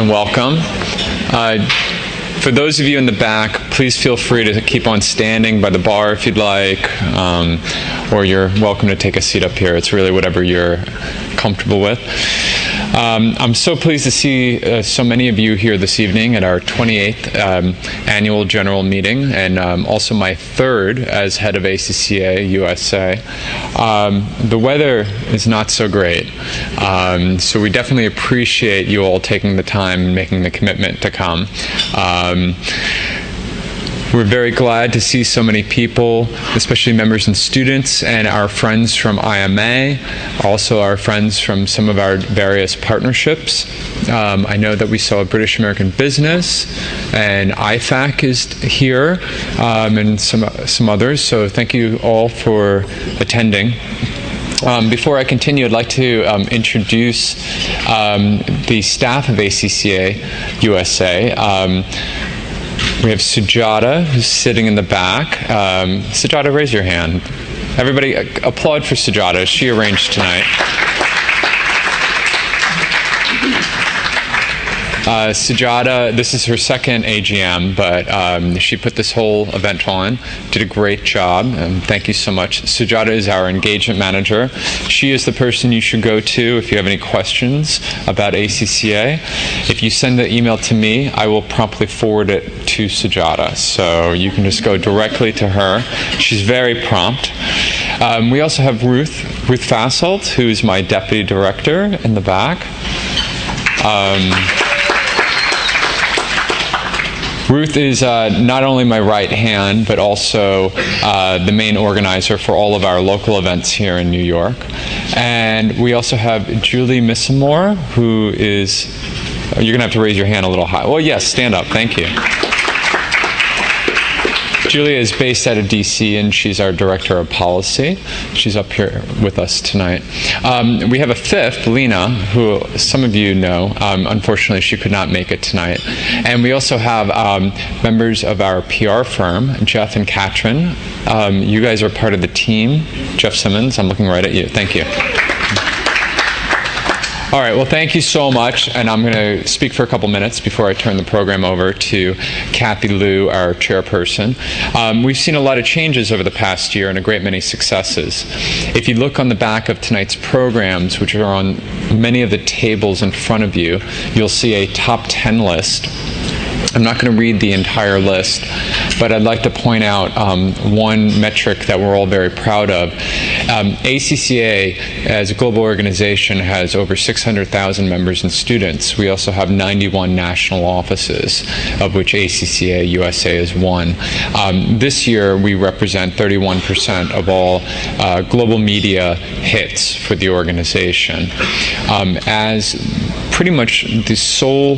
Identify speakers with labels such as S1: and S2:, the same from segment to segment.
S1: and welcome. For those of you in the back, please feel free to keep on standing by the bar if you'd like, or you're welcome to take a seat up here. It's really whatever you're comfortable with. I'm so pleased to see so many of you here this evening at our 28th annual general meeting, and also my third as head of ACCA USA. The weather is not so great, so we definitely appreciate you all taking the time and making the commitment to come. We're very glad to see so many people, especially members and students, and our friends from IMA, also our friends from some of our various partnerships. I know that we saw British American Business, and IFAC is here, and some others, so thank you all for attending. Before I continue, I'd like to introduce the staff of ACCA USA. We have Sujata, who's sitting in the back. Sujata, raise your hand. Everybody applaud for Sujata. She arranged tonight. Sujata, this is her second AGM, but she put this whole event on, did a great job, and thank you so much. Sujata is our engagement manager. She is the person you should go to if you have any questions about ACCA. If you send the email to me, I will promptly forward it to Sujata, so you can just go directly to her. She's very prompt. We also have Ruth Fasselt, who's my deputy director in the back. Ruth is not only my right hand, but also the main organizer for all of our local events here in New York. And we also have Julie Missamore, who is, you're going to have to raise your hand a little high. Well, yes, stand up. Thank you. Julia is based out of DC, and she's our Director of Policy. She's up here with us tonight. We have a fifth, Lena, who some of you know. Unfortunately, she could not make it tonight. And we also have members of our PR firm, Jeff and Katrin. You guys are part of the team. Jeff Simmons, I'm looking right at you. Thank you. All right, well, thank you so much, and I'm going to speak for a couple minutes before I turn the program over to Kathy Liu, our chairperson. We've seen a lot of changes over the past year and a great many successes. If you look on the back of tonight's programs, which are on many of the tables in front of you, you'll see a top 10 list. I'm not going to read the entire list, but I'd like to point out one metric that we're all very proud of. ACCA, as a global organization, has over 600,000 members and students. We also have 91 national offices, of which ACCA USA is one. This year, we represent 31% of all global media hits for the organization. As pretty much the sole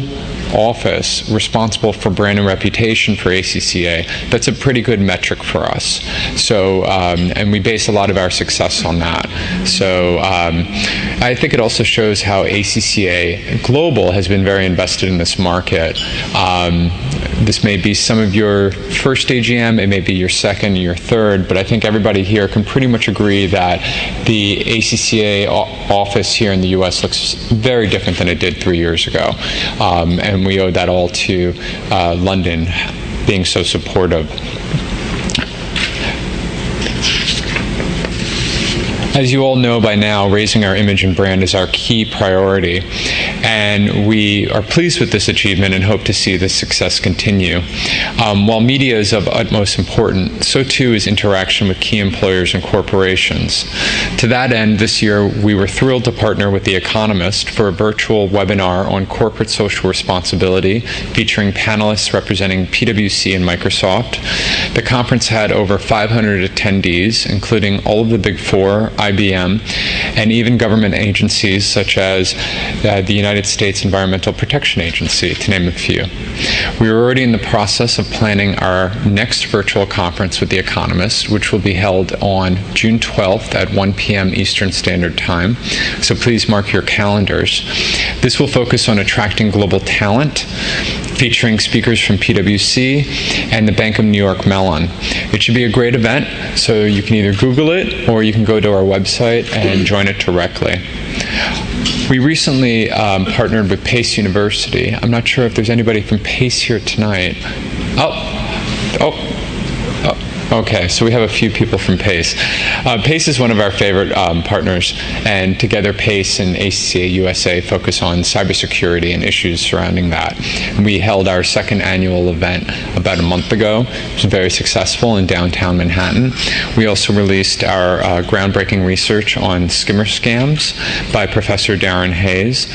S1: office responsible for brand and reputation for ACCA, that's a pretty good metric for us. So, and we base a lot of our success on that. So I think it also shows how ACCA Global has been very invested in this market. This may be some of your first AGM, it may be your second, your third, but I think everybody here can pretty much agree that the ACCA office here in the US looks very different than it did 3 years ago. And we owe that all to London being so supportive. As you all know by now, raising our image and brand is our key priority, and we are pleased with this achievement and hope to see this success continue. While media is of utmost importance, so too is interaction with key employers and corporations. To that end, this year we were thrilled to partner with The Economist for a virtual webinar on corporate social responsibility featuring panelists representing PwC and Microsoft. The conference had over 500 attendees, including all of the Big Four, IBM, and even government agencies such as the United States Environmental Protection Agency, to name a few. We are already in the process of planning our next virtual conference with The Economist, which will be held on June 12th at 1 p.m. Eastern Standard Time, so please mark your calendars. This will focus on attracting global talent, featuring speakers from PwC and the Bank of New York Mellon. It should be a great event, so you can either Google it or you can go to our website and join it directly. We recently partnered with Pace University. I'm not sure if there's anybody from Pace here tonight. Okay, so we have a few people from Pace. Pace is one of our favorite partners, and together Pace and ACCA USA focus on cybersecurity and issues surrounding that. We held our second annual event about a month ago. It was very successful in downtown Manhattan. We also released our groundbreaking research on skimmer scams by Professor Darren Hayes.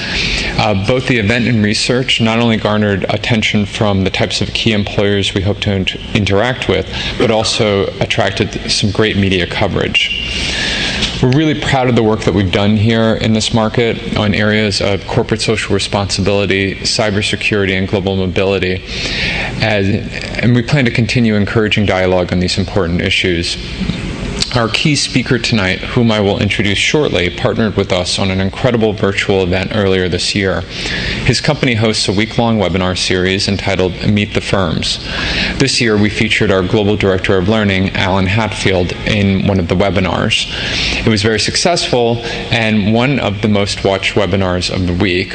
S1: Both the event and research not only garnered attention from the types of key employers we hope to interact with, but also attracted some great media coverage. We're really proud of the work that we've done here in this market on areas of corporate social responsibility, cybersecurity, and global mobility. And we plan to continue encouraging dialogue on these important issues. Our key speaker tonight, whom I will introduce shortly, partnered with us on an incredible virtual event earlier this year. His company hosts a week-long webinar series entitled Meet the Firms. This year, we featured our Global Director of Learning, Alan Hatfield, in one of the webinars. It was very successful and one of the most watched webinars of the week.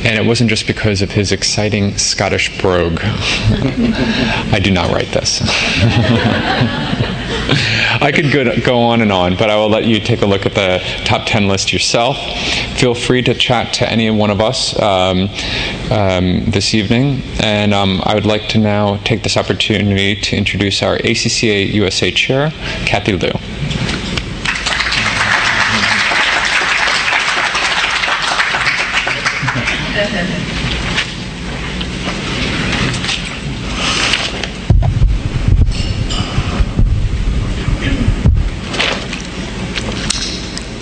S1: And it wasn't just because of his exciting Scottish brogue. I do not write this. I could go on and on, but I will let you take a look at the top 10 list yourself. Feel free to chat to any one of us this evening. And I would like to now take this opportunity to introduce our ACCA USA Chair, Kathy Liu.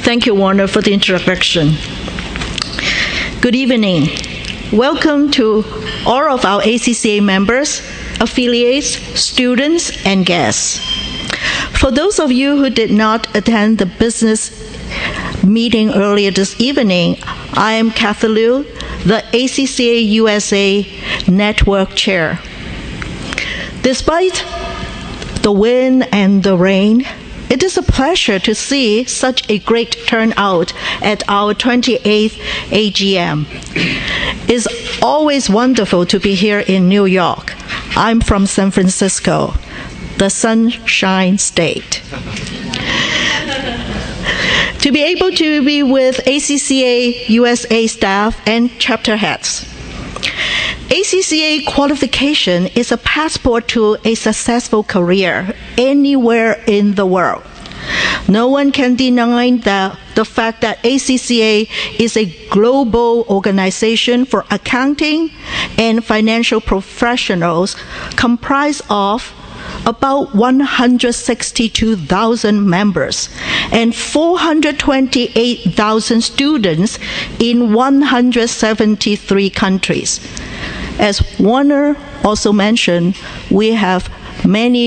S2: Thank you, Warner, for the introduction. Good evening. Welcome to all of our ACCA members, affiliates, students, and guests. For those of you who did not attend the business meeting earlier this evening, I am Kathy Liu, the ACCA USA Network Chair. Despite the wind and the rain, it is a pleasure to see such a great turnout at our 28th AGM. It's always wonderful to be here in New York. I'm from San Francisco, the Sunshine State. To be able to be with ACCA USA staff and chapter heads. ACCA qualification is a passport to a successful career anywhere in the world. No one can deny the fact that ACCA is a global organization for accounting and financial professionals comprised of about 162,000 members and 428,000 students in 173 countries. As Warner also mentioned, we have many